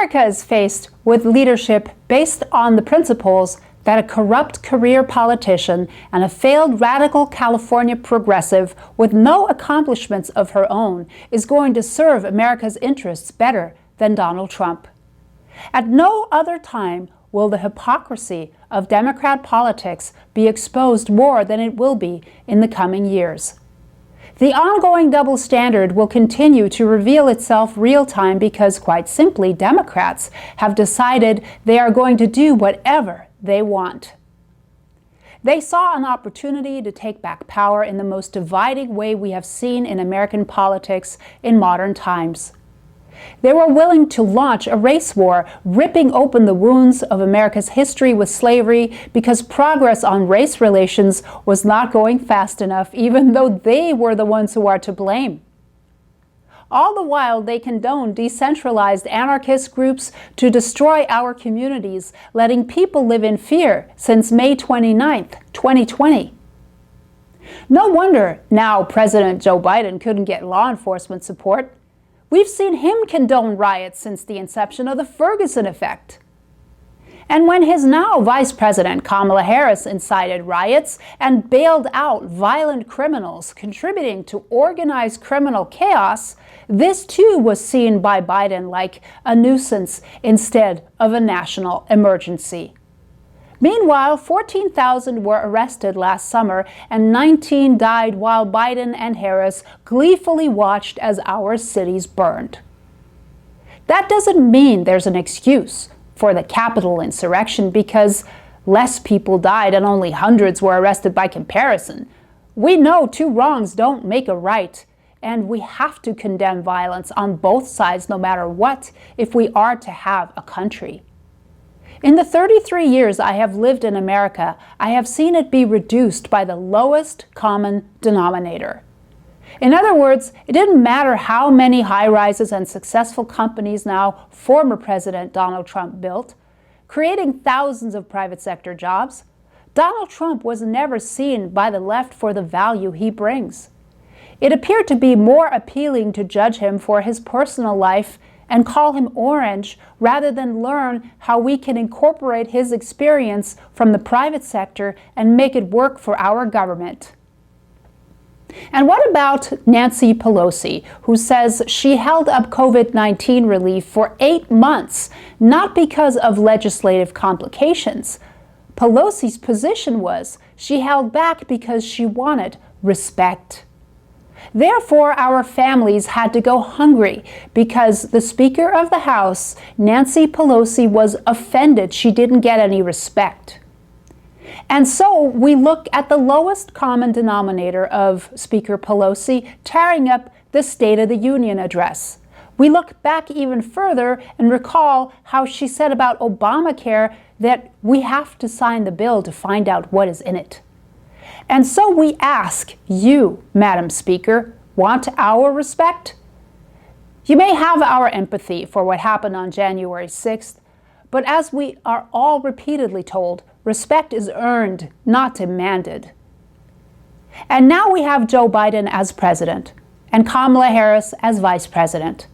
America is faced with leadership based on the principles that a corrupt career politician and a failed radical California progressive with no accomplishments of her own is going to serve America's interests better than Donald Trump. At no other time will the hypocrisy of Democrat politics be exposed more than it will be in the coming years. The ongoing double standard will continue to reveal itself real-time because, quite simply, Democrats have decided they are going to do whatever they want. They saw an opportunity to take back power in the most dividing way we have seen in American politics in modern times. They were willing to launch a race war, ripping open the wounds of America's history with slavery because progress on race relations was not going fast enough, even though they were the ones who are to blame. All the while, they condoned decentralized anarchist groups to destroy our communities, letting people live in fear since May 29th, 2020. No wonder now President Joe Biden couldn't get law enforcement support. We've seen him condone riots since the inception of the Ferguson effect. And when his now Vice President Kamala Harris incited riots and bailed out violent criminals contributing to organized criminal chaos, this too was seen by Biden like a nuisance instead of a national emergency. Meanwhile, 14,000 were arrested last summer and 19 died while Biden and Harris gleefully watched as our cities burned. That doesn't mean there's an excuse for the Capitol insurrection because less people died and only hundreds were arrested by comparison. We know two wrongs don't make a right, and we have to condemn violence on both sides no matter what if we are to have a country. In the 33 years I have lived in America, I have seen it be reduced by the lowest common denominator. In other words, it didn't matter how many high-rises and successful companies now former President Donald Trump built, creating thousands of private sector jobs. Donald Trump was never seen by the left for the value he brings. It appeared to be more appealing to judge him for his personal life and call him orange rather than learn how we can incorporate his experience from the private sector and make it work for our government. And what about Nancy Pelosi, who says she held up COVID-19 relief for 8 months, not because of legislative complications? Pelosi's position was she held back because she wanted respect. Therefore, our families had to go hungry because the Speaker of the House, Nancy Pelosi, was offended she didn't get any respect. And so we look at the lowest common denominator of Speaker Pelosi tearing up the State of the Union address. We look back even further and recall how she said about Obamacare that we have to sign the bill to find out what is in it. And so we ask you, Madam Speaker, want our respect? You may have our empathy for what happened on January 6th, but as we are all repeatedly told, respect is earned, not demanded. And now we have Joe Biden as president and Kamala Harris as vice president.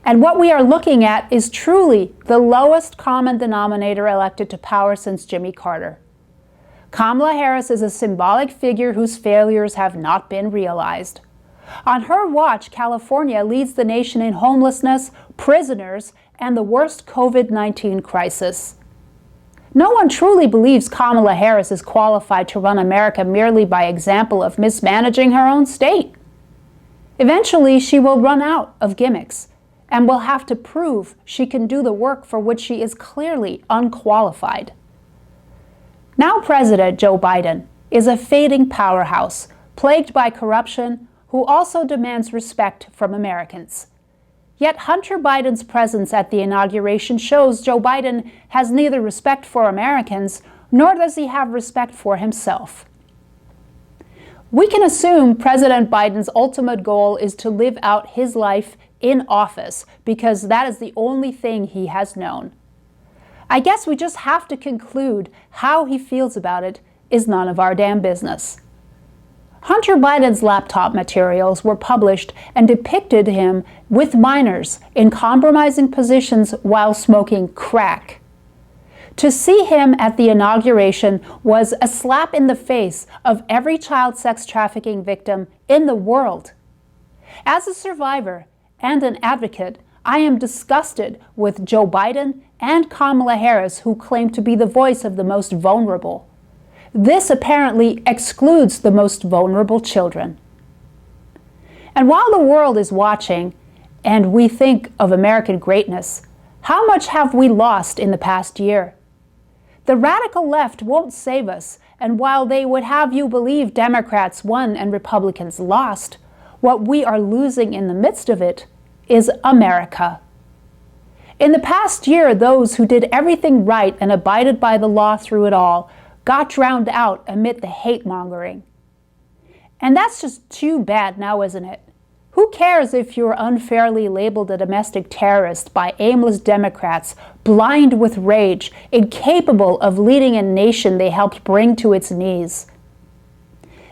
And what we are looking at is truly the lowest common denominator elected to power since Jimmy Carter. Kamala Harris is a symbolic figure whose failures have not been realized. On her watch, California leads the nation in homelessness, prisoners, and the worst COVID-19 crisis. No one truly believes Kamala Harris is qualified to run America merely by example of mismanaging her own state. Eventually, she will run out of gimmicks and will have to prove she can do the work for which she is clearly unqualified. Now President Joe Biden is a fading powerhouse, plagued by corruption, who also demands respect from Americans. Yet Hunter Biden's presence at the inauguration shows Joe Biden has neither respect for Americans, nor does he have respect for himself. We can assume President Biden's ultimate goal is to live out his life in office, because that is the only thing he has known. I guess we just have to conclude how he feels about it is none of our damn business. Hunter Biden's laptop materials were published and depicted him with minors in compromising positions while smoking crack. To see him at the inauguration was a slap in the face of every child sex trafficking victim in the world. As a survivor and an advocate, I am disgusted with Joe Biden and Kamala Harris, who claim to be the voice of the most vulnerable. This apparently excludes the most vulnerable children. And while the world is watching and we think of American greatness, how much have we lost in the past year? The radical left won't save us, and while they would have you believe Democrats won and Republicans lost, what we are losing in the midst of it is America. In the past year, those who did everything right and abided by the law through it all got drowned out amid the hate-mongering. And that's just too bad now, isn't it? Who cares if you're unfairly labeled a domestic terrorist by aimless Democrats, blind with rage, incapable of leading a nation they helped bring to its knees?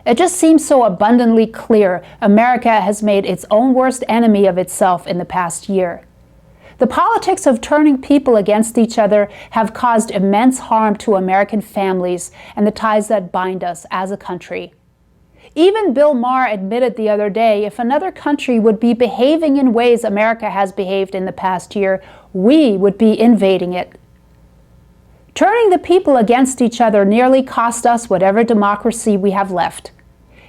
It just seems so abundantly clear America has made its own worst enemy of itself in the past year. The politics of turning people against each other have caused immense harm to American families and the ties that bind us as a country. Even Bill Maher admitted the other day, if another country would be behaving in ways America has behaved in the past year, we would be invading it. Turning the people against each other nearly cost us whatever democracy we have left.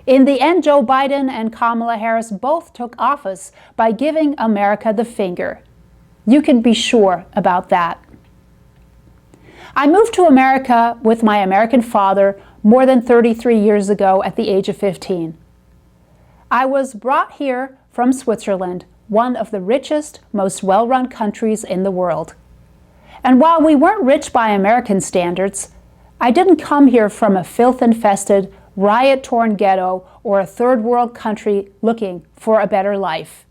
In the end, Joe Biden and Kamala Harris both took office by giving America the finger. You can be sure about that. I moved to America with my American father more than 33 years ago at the age of 15. I was brought here from Switzerland, one of the richest, most well-run countries in the world. And while we weren't rich by American standards, I didn't come here from a filth-infested, riot-torn ghetto or a third-world country looking for a better life.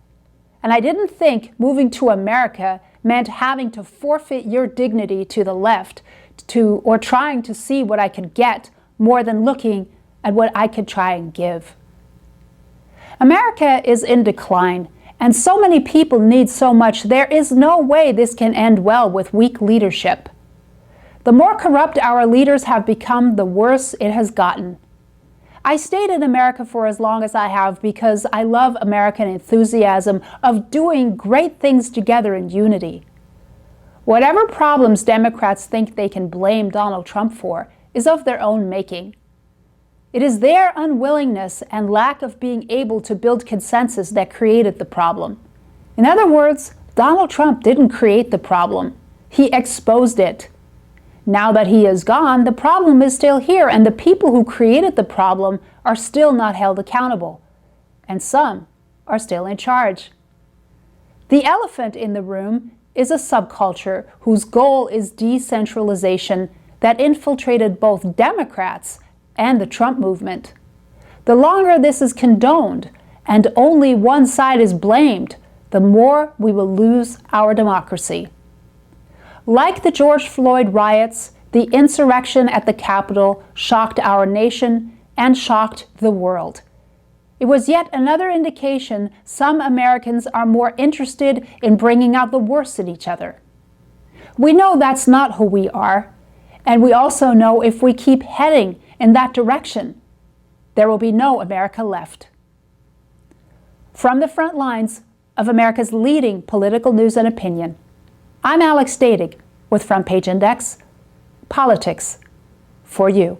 And I didn't think moving to America meant having to forfeit your dignity to the left or trying to see what I could get more than looking at what I could try and give. America is in decline, and so many people need so much. There is no way this can end well with weak leadership. The more corrupt our leaders have become, the worse it has gotten. I stayed in America for as long as I have because I love American enthusiasm of doing great things together in unity. Whatever problems Democrats think they can blame Donald Trump for is of their own making. It is their unwillingness and lack of being able to build consensus that created the problem. In other words, Donald Trump didn't create the problem. He exposed it. Now that he is gone, the problem is still here, and the people who created the problem are still not held accountable. And some are still in charge. The elephant in the room is a subculture whose goal is decentralization that infiltrated both Democrats and the Trump movement. The longer this is condoned and only one side is blamed, the more we will lose our democracy. Like the George Floyd riots, the insurrection at the Capitol shocked our nation and shocked the world. It was yet another indication some Americans are more interested in bringing out the worst in each other. We know that's not who we are, and we also know if we keep heading in that direction, there will be no America left. From the front lines of America's leading political news and opinion, I'm Alex Datig with Front Page Index, Politics for You.